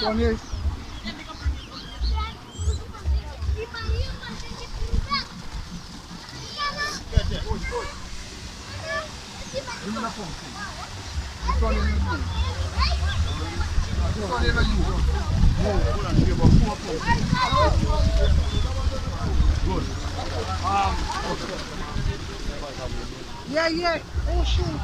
one here. Bring the phone, please. This one in the you. This one in the you. No, hold on. Give about 4 pounds. Good. Yeah, yeah. Oh, shoot.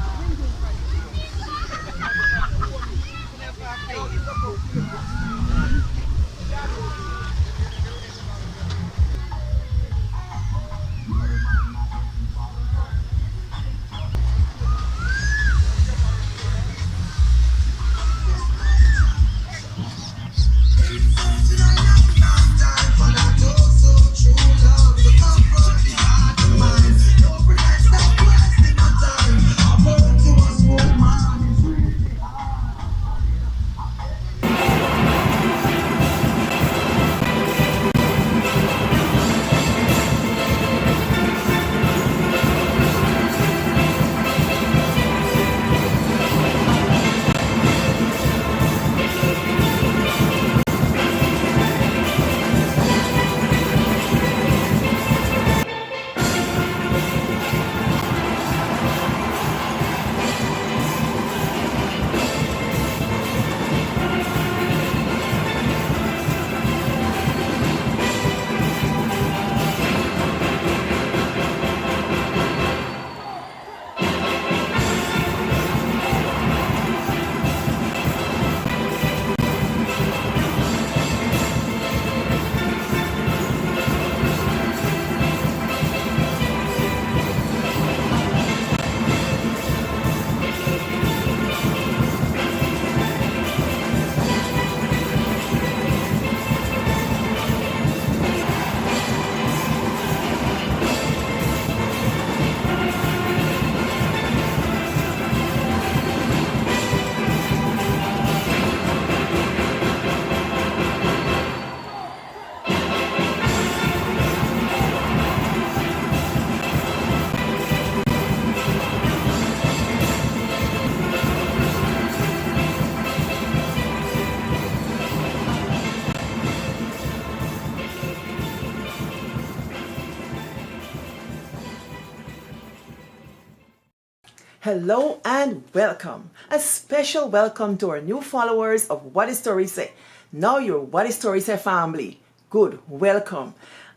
Hello and welcome. A special welcome to our new followers of What Is Story Say. Now you're What Is Story Say family. Good, welcome.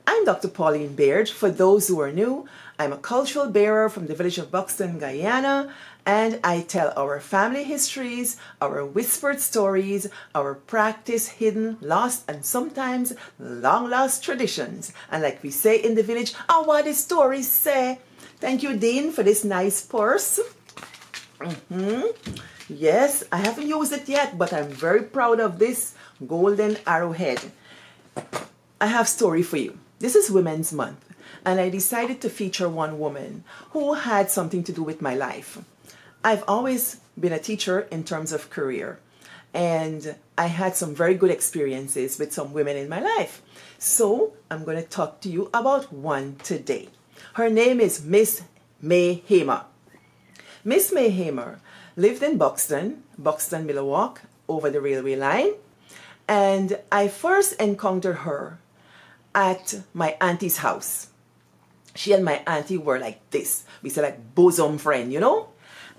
I'm Dr. Pauline Baird. For those who are new, I'm a cultural bearer from the village of Buxton, Guyana, and I tell our family histories, our whispered stories, our practice hidden, lost, and sometimes long lost traditions. And like we say in the village, what is story say? Thank you, Dean, for this nice purse. Yes, I haven't used it yet, but I'm very proud of this golden arrowhead. I have a story for you. This is Women's Month, and I decided to feature one woman who had something to do with my life. I've always been a teacher in terms of career, and I had some very good experiences with some women in my life. So I'm going to talk to you about one today. Her name is Miss May Hamer. Miss May Hamer lived in Buxton, Milwaukee, over the railway line. And I first encountered her at my auntie's house. She and my auntie were like this. We said like bosom friend, you know?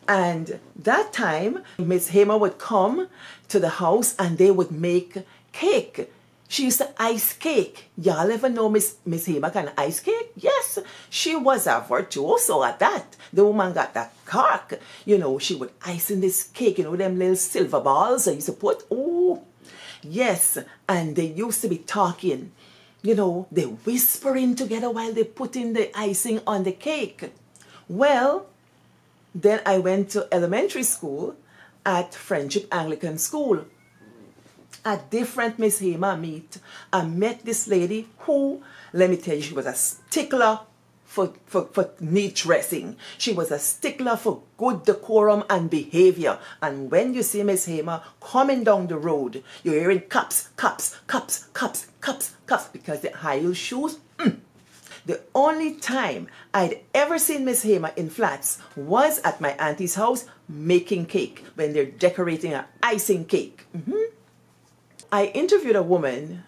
And that time, Miss Hamer would come to the house and they would make cake. She used to ice cake. Y'all ever know Miss Hamer can ice cake? Yes, she was a virtuoso at that. The woman got that cork. You know, she would ice in this cake, you know, them little silver balls I used to put. Oh, yes. And they used to be talking. You know, they whispering together while they putting the icing on the cake. Well, then I went to elementary school at Friendship Anglican School. A different Miss Hamer meet. I met this lady who, let me tell you, she was a stickler for neat dressing. She was a stickler for good decorum and behavior. And when you see Miss Hamer coming down the road, you're hearing cups, cups, cups, cups, cups, cups, because the high heel shoes. The only time I'd ever seen Miss Hamer in flats was at my auntie's house making cake when they're decorating an icing cake. I interviewed a woman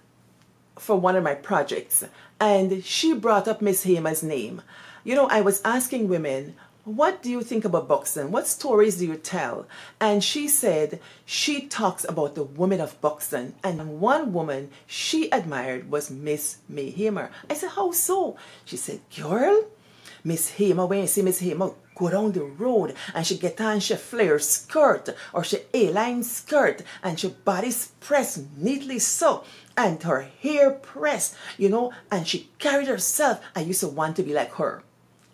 for one of my projects, and she brought up Miss Hamer's name. You know, I was asking women, what do you think about Buxton? What stories do you tell? And she said she talks about the women of Buxton, and one woman she admired was Miss May Hamer. I said, how so? She said, girl, Miss Hamer, when you see Miss Hamer go down the road and she get on she flare skirt or she A-line skirt and she body's pressed neatly so and her hair pressed, you know, and she carried herself. I used to want to be like her.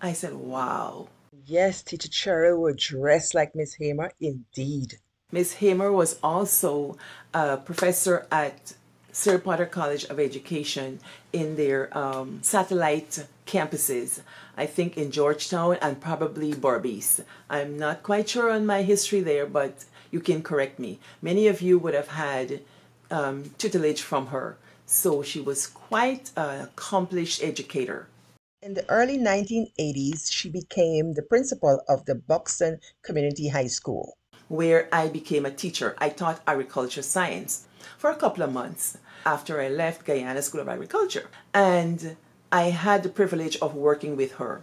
I said, wow. Yes, Teacher Cheryl would dress like Miss Hamer, indeed. Miss Hamer was also a professor at Sir Potter College of Education in their satellite campuses, I think in Georgetown and probably Berbice. I'm not quite sure on my history there, but you can correct me. Many of you would have had tutelage from her, so she was quite an accomplished educator. In the early 1980s, she became the principal of the Buxton Community High School, where I became a teacher. I taught agriculture science for a couple of months after I left Guyana School of Agriculture. And I had the privilege of working with her.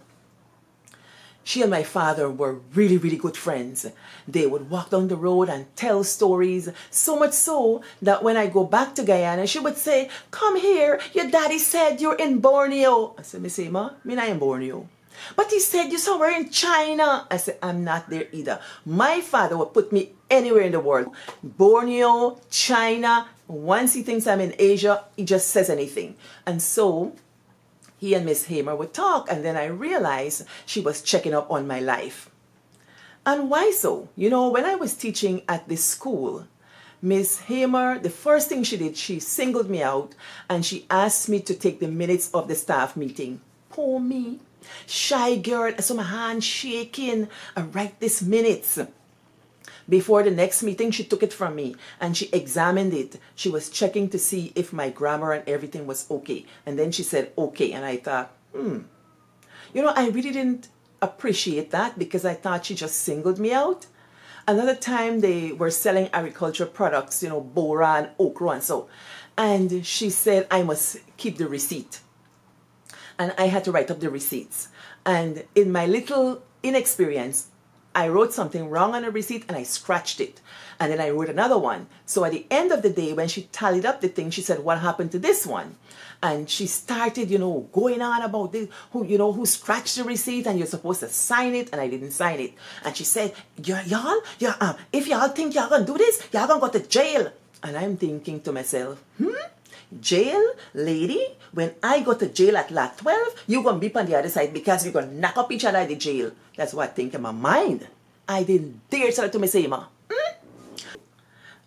She and my father were really, really good friends. They would walk down the road and tell stories, so much so that when I go back to Guyana, she would say, come here, your daddy said you're in Borneo. I said, Miss Hamer, me not in Borneo. But he said you're somewhere in China. I said, I'm not there either. My father would put me anywhere in the world. Borneo, China. Once he thinks I'm in Asia, he just says anything. And so he and Miss Hamer would talk, and then I realized she was checking up on my life. And why so? You know, when I was teaching at this school, Miss Hamer, the first thing she did, she singled me out and she asked me to take the minutes of the staff meeting. Poor me. Shy girl, I saw my hand shaking. I write this minutes. Before the next meeting, she took it from me and she examined it. She was checking to see if my grammar and everything was okay. And then she said, okay. And I thought, You know, I really didn't appreciate that because I thought she just singled me out. Another time they were selling agricultural products, you know, boran, okra and so. And she said, I must keep the receipt. And I had to write up the receipts. And in my little inexperience, I wrote something wrong on a receipt and I scratched it. And then I wrote another one. So at the end of the day, when she tallied up the thing, she said, what happened to this one? And she started, you know, going on about this, who scratched the receipt and you're supposed to sign it, and I didn't sign it. And she said, y'all, if y'all think y'all gonna do this, y'all gonna go to jail. And I'm thinking to myself, jail, lady? When I go to jail at lot 12, you're going to be on the other side because we're going to knock up each other at the jail. That's what I think in my mind. I didn't dare tell it to Miss Hamer.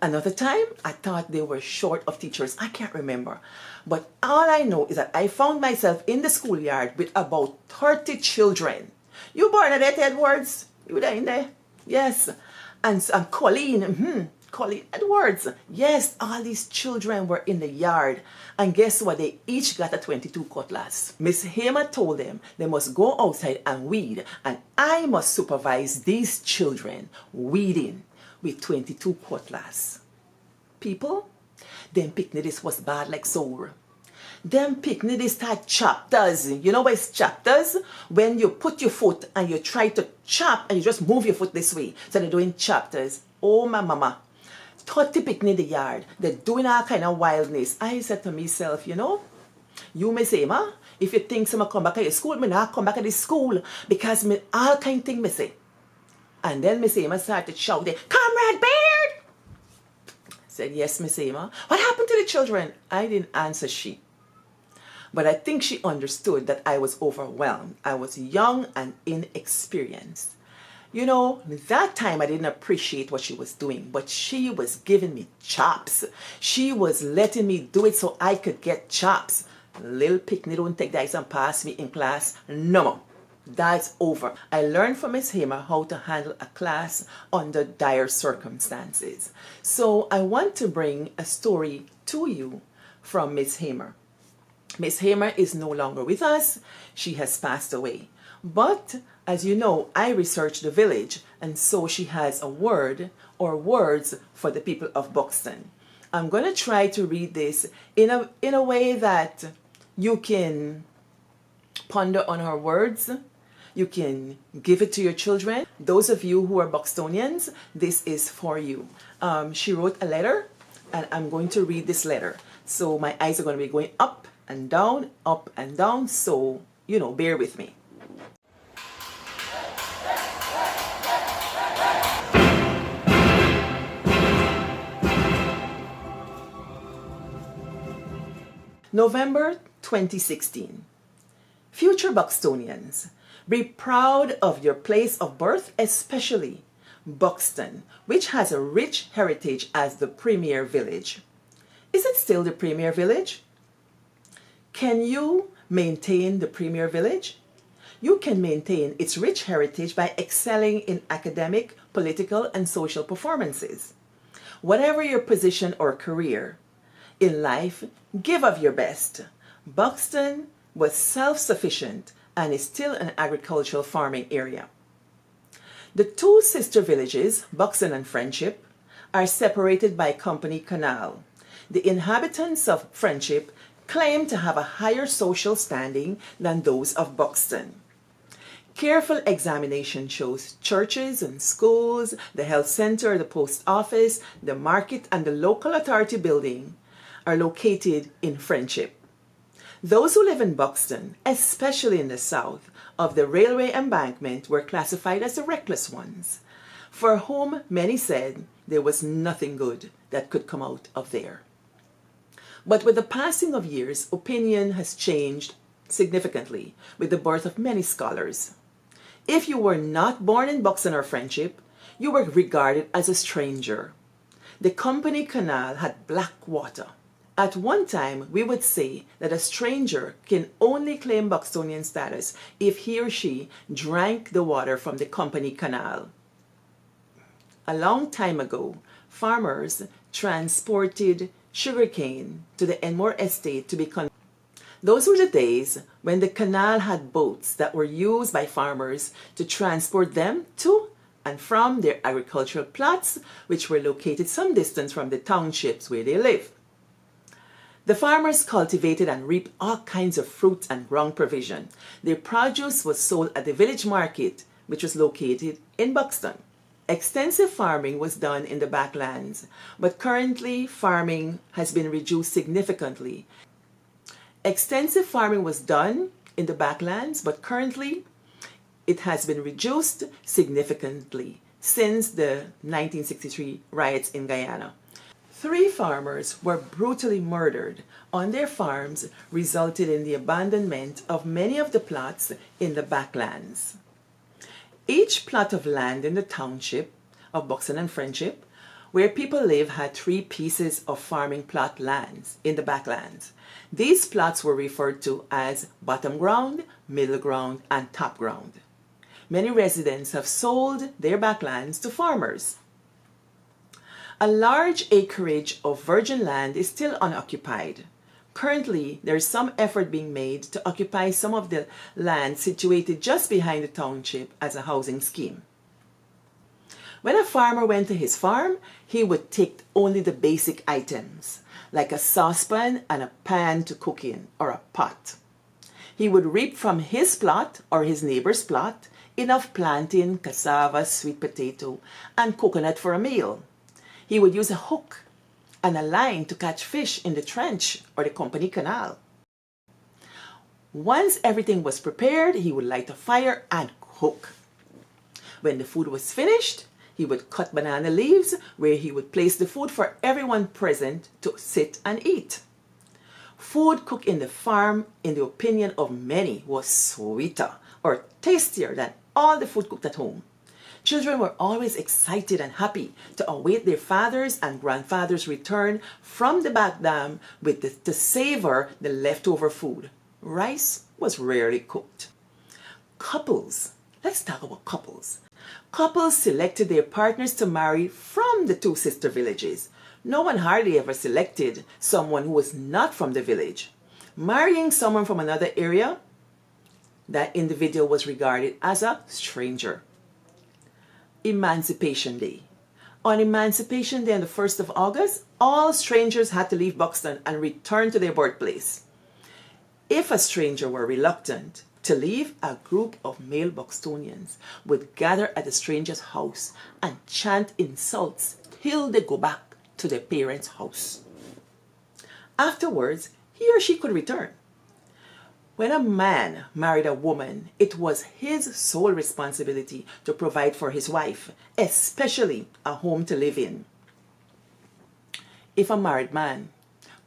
Another time, I thought they were short of teachers. I can't remember. But all I know is that I found myself in the schoolyard with about 30 children. You born at Edwards? You were there in there? Yes. And Colleen, Colleen Edwards. Yes, all these children were in the yard. And guess what? They each got a 22 cutlass. Miss Hamer told them they must go outside and weed. And I must supervise these children weeding with 22 cutlass. People, them picnics was bad like sour. Them picnics had chapters. You know what is chapters? When you put your foot and you try to chop and you just move your foot this way. So they're doing chapters. Oh, my mama. 30 picnic in the yard. They're doing all kind of wildness. I said to myself, you know, you Miss Hamer, if you think someone come back at your school, me not come back at the school because me all kind of thing me say. And then Miss Hamer started shouting, Comrade Baird! I said, yes, Miss Hamer. What happened to the children? I didn't answer she. But I think she understood that I was overwhelmed. I was young and inexperienced. You know, that time I didn't appreciate what she was doing, but she was giving me chops. She was letting me do it so I could get chops. Little picnic don't take that and pass me in class. No more. That's over. I learned from Miss Hamer how to handle a class under dire circumstances. So I want to bring a story to you from Miss Hamer. Miss Hamer is no longer with us. She has passed away. But as you know, I researched the village, and so she has a word or words for the people of Buxton. I'm going to try to read this in a way that you can ponder on her words. You can give it to your children. Those of you who are Buxtonians, this is for you. She wrote a letter, and I'm going to read this letter. So my eyes are going to be going up and down. So, bear with me. November 2016. Future Buxtonians, be proud of your place of birth, especially Buxton, which has a rich heritage as the premier village. Is it still the premier village? Can you maintain the premier village? You can maintain its rich heritage by excelling in academic, political, and social performances. Whatever your position or career in life, give of your best. Buxton was self-sufficient and is still an agricultural farming area. The two sister villages, Buxton and Friendship, are separated by Company Canal. The inhabitants of Friendship claim to have a higher social standing than those of Buxton. Careful examination shows churches and schools, the health center, the post office, the market, and the local authority building are located in Friendship. Those who live in Buxton, especially in the south of the railway embankment, were classified as the reckless ones, for whom many said there was nothing good that could come out of there. But with the passing of years, opinion has changed significantly with the birth of many scholars. If you were not born in Buxton or Friendship, you were regarded as a stranger. The Company Canal had black water. At one time, we would say that a stranger can only claim Buxtonian status if he or she drank the water from the Company Canal. A long time ago, farmers transported sugarcane to the Enmore estate to be converted. Those were the days when the canal had boats that were used by farmers to transport them to and from their agricultural plots, which were located some distance from the townships where they live. The farmers cultivated and reaped all kinds of fruits and ground provision. Their produce was sold at the village market, which was located in Buxton. Extensive farming was done in the backlands, but currently farming has been reduced significantly. Extensive farming was done in the backlands, but currently it has been reduced significantly since the 1963 riots in Guyana. 3 farmers were brutally murdered on their farms, resulted in the abandonment of many of the plots in the backlands. Each plot of land in the township of Buxton and Friendship, where people live, had 3 pieces of farming plot lands in the backlands. These plots were referred to as bottom ground, middle ground, and top ground. Many residents have sold their backlands to farmers. A large acreage of virgin land is still unoccupied. Currently, there is some effort being made to occupy some of the land situated just behind the township as a housing scheme. When a farmer went to his farm, he would take only the basic items, like a saucepan and a pan to cook in, or a pot. He would reap from his plot or his neighbor's plot enough plantain, cassava, sweet potato, and coconut for a meal. He would use a hook and a line to catch fish in the trench or the Company Canal. Once everything was prepared, he would light a fire and cook. When the food was finished, he would cut banana leaves where he would place the food for everyone present to sit and eat. Food cooked in the farm, in the opinion of many, was sweeter or tastier than all the food cooked at home. Children were always excited and happy to await their fathers' and grandfathers' return from the back dam to savor the leftover food. Rice was rarely cooked. Couples, let's talk about couples. Couples selected their partners to marry from the 2 sister villages. No one hardly ever selected someone who was not from the village. Marrying someone from another area, that individual was regarded as a stranger. Emancipation Day. On Emancipation Day on the 1st of August, all strangers had to leave Buxton and return to their birthplace. If a stranger were reluctant to leave, a group of male Buxtonians would gather at the stranger's house and chant insults till they go back to their parents' house. Afterwards, he or she could return. When a man married a woman, it was his sole responsibility to provide for his wife, especially a home to live in. If a married man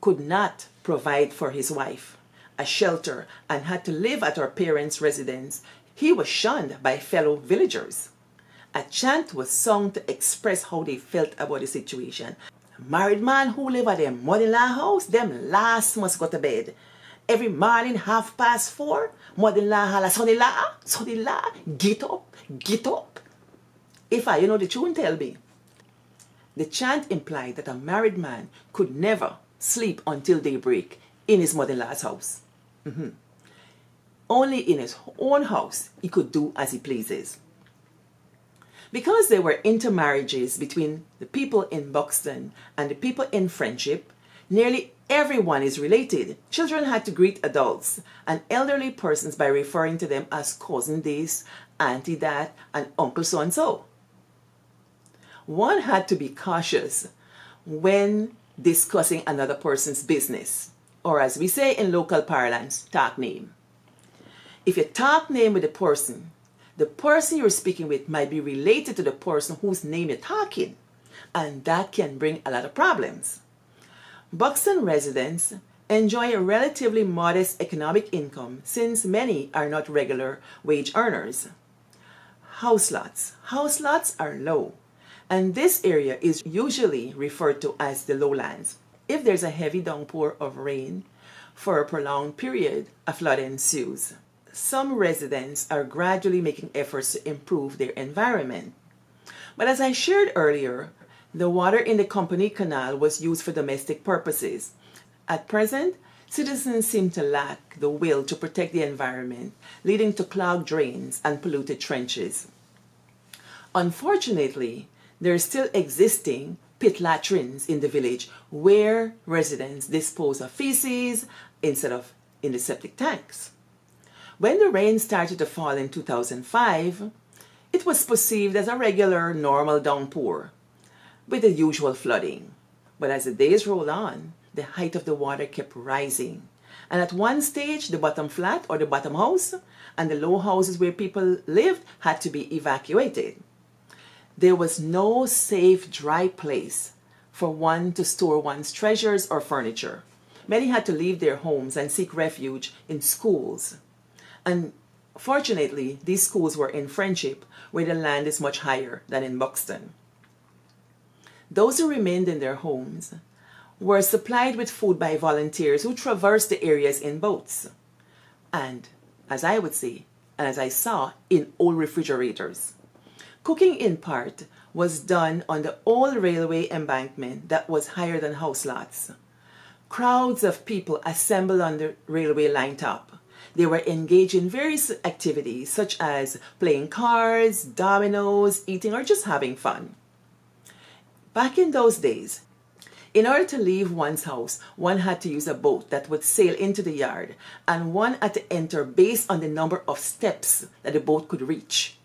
could not provide for his wife a shelter and had to live at her parents' residence, he was shunned by fellow villagers. A chant was sung to express how they felt about the situation. Married man who live at their mother-in-law house, them last must go to bed. Every morning, 4:30, mother-in-law holla, son-in-law, get up, get up. If you know the tune, tell me. The chant implied that a married man could never sleep until daybreak in his mother-in-law's house. Only in his own house he could do as he pleases. Because there were intermarriages between the people in Buxton and the people in Friendship, nearly everyone is related. Children had to greet adults and elderly persons by referring to them as cousin this, auntie that, and uncle so-and-so. One had to be cautious when discussing another person's business, or as we say in local parlance, talk name. If you talk name with the person you're speaking with might be related to the person whose name you're talking, and that can bring a lot of problems. Buxton residents enjoy a relatively modest economic income since many are not regular wage earners. House lots are low, and this area is usually referred to as the lowlands. If there's a heavy downpour of rain for a prolonged period, a flood ensues. Some residents are gradually making efforts to improve their environment. But as I shared earlier, the water in the Company Canal was used for domestic purposes. At present, citizens seem to lack the will to protect the environment, leading to clogged drains and polluted trenches. Unfortunately, there are still existing pit latrines in the village where residents dispose of feces instead of in the septic tanks. When the rain started to fall in 2005, it was perceived as a regular, normal downpour with the usual flooding. But as the days rolled on, the height of the water kept rising. And at one stage, the bottom flat or the bottom house and the low houses where people lived had to be evacuated. There was no safe, dry place for one to store one's treasures or furniture. Many had to leave their homes and seek refuge in schools. And fortunately, these schools were in Friendship, where the land is much higher than in Buxton. Those who remained in their homes were supplied with food by volunteers who traversed the areas in boats. And, as I would say, and as I saw, in old refrigerators. Cooking in part was done on the old railway embankment that was higher than house lots. Crowds of people assembled on the railway line top. They were engaged in various activities such as playing cards, dominoes, eating, or just having fun. Back in those days, in order to leave one's house, one had to use a boat that would sail into the yard, and one had to enter based on the number of steps that the boat could reach.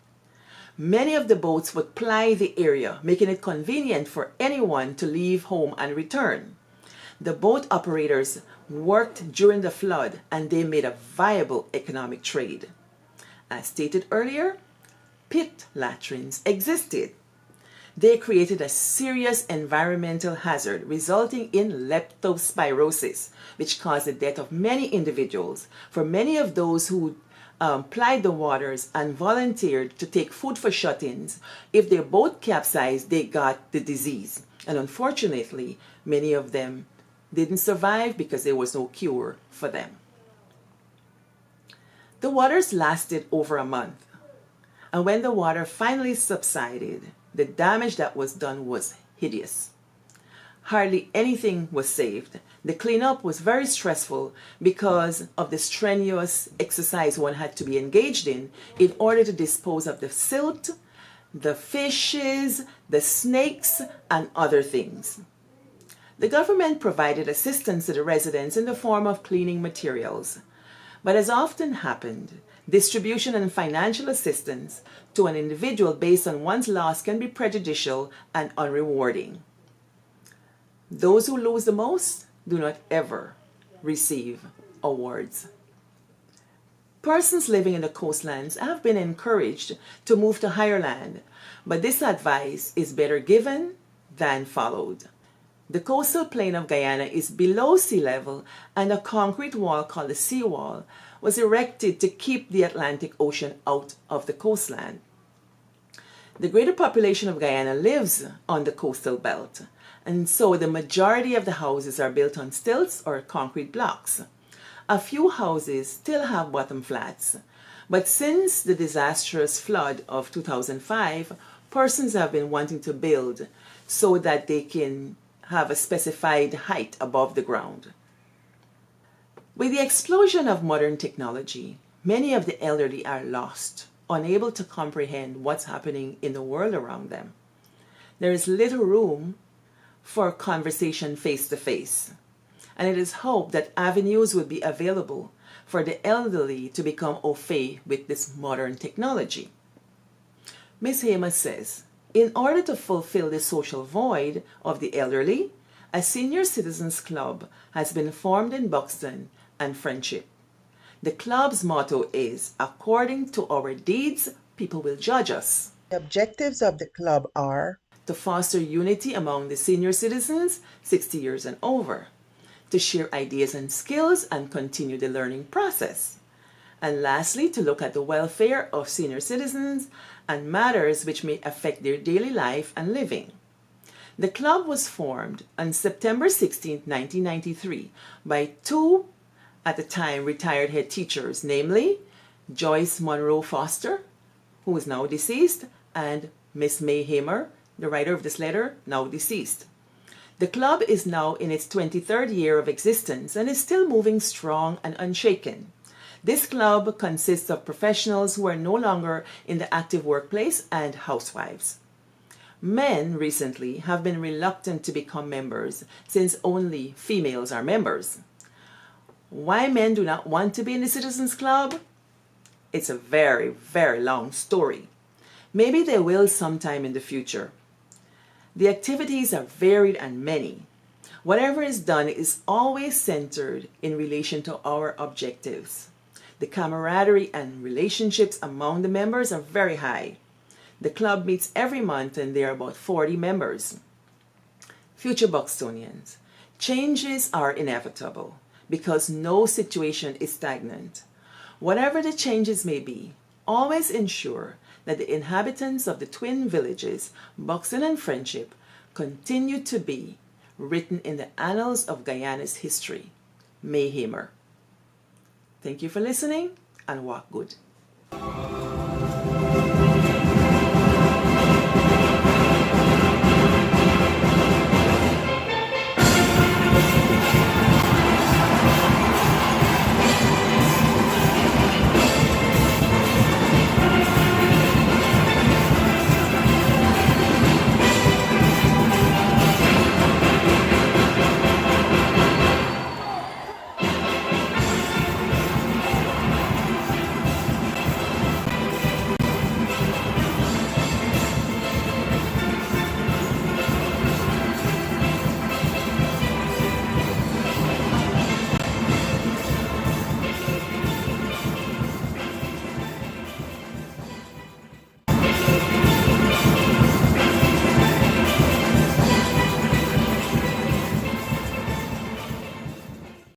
Many of the boats would ply the area, making it convenient for anyone to leave home and return. The boat operators worked during the flood, and they made a viable economic trade. As stated earlier, pit latrines existed. They created a serious environmental hazard resulting in leptospirosis, which caused the death of many individuals. For many of those who plied the waters and volunteered to take food for shut-ins, if their boat capsized, they got the disease. And unfortunately, many of them didn't survive because there was no cure for them. The waters lasted over a month, and when the water finally subsided, the damage that was done was hideous. Hardly anything was saved. The cleanup was very stressful because of the strenuous exercise one had to be engaged in order to dispose of the silt the fishes, the snakes, and other things. The government provided assistance to the residents in the form of cleaning materials. But as often happened, distribution and financial assistance to an individual based on one's loss can be prejudicial and unrewarding. Those who lose the most do not ever receive awards. Persons living in the coastlands have been encouraged to move to higher land, but this advice is better given than followed. The coastal plain of Guyana is below sea level, and a concrete wall called the seawall was erected to keep the Atlantic Ocean out of the coastland. The greater population of Guyana lives on the coastal belt, and so the majority of the houses are built on stilts or concrete blocks. A few houses still have bottom flats, but since the disastrous flood of 2005, persons have been wanting to build so that they can have a specified height above the ground. With the explosion of modern technology, many of the elderly are lost, unable to comprehend what's happening in the world around them. There is little room for conversation face to face, and it is hoped that avenues will be available for the elderly to become au fait with this modern technology. Ms. Hamer says, in order to fulfill the social void of the elderly, a senior citizens club has been formed in Buxton and Friendship. The club's motto is, according to our deeds, people will judge us. The objectives of the club are to foster unity among the senior citizens 60 years and over, to share ideas and skills and continue the learning process, and lastly, to look at the welfare of senior citizens and matters which may affect their daily life and living. The club was formed on September 16, 1993 by two, at the time, retired head teachers, namely Joyce Monroe Foster, who is now deceased, and Miss May Hamer, the writer of this letter, now deceased. The club is now in its 23rd year of existence and is still moving strong and unshaken. This club consists of professionals who are no longer in the active workplace and housewives. Men recently have been reluctant to become members since only females are members. Why men do not want to be in the Citizens Club? It's a very, very long story. Maybe they will sometime in the future. The activities are varied and many. Whatever is done is always centered in relation to our objectives. The camaraderie and relationships among the members are very high. The club meets every month and there are about 40 members. Future Buxtonians, changes are inevitable because no situation is stagnant. Whatever the changes may be, always ensure that the inhabitants of the twin villages, Buxton and Friendship, continue to be written in the annals of Guyana's history. May Hamer. Thank you for listening and walk good.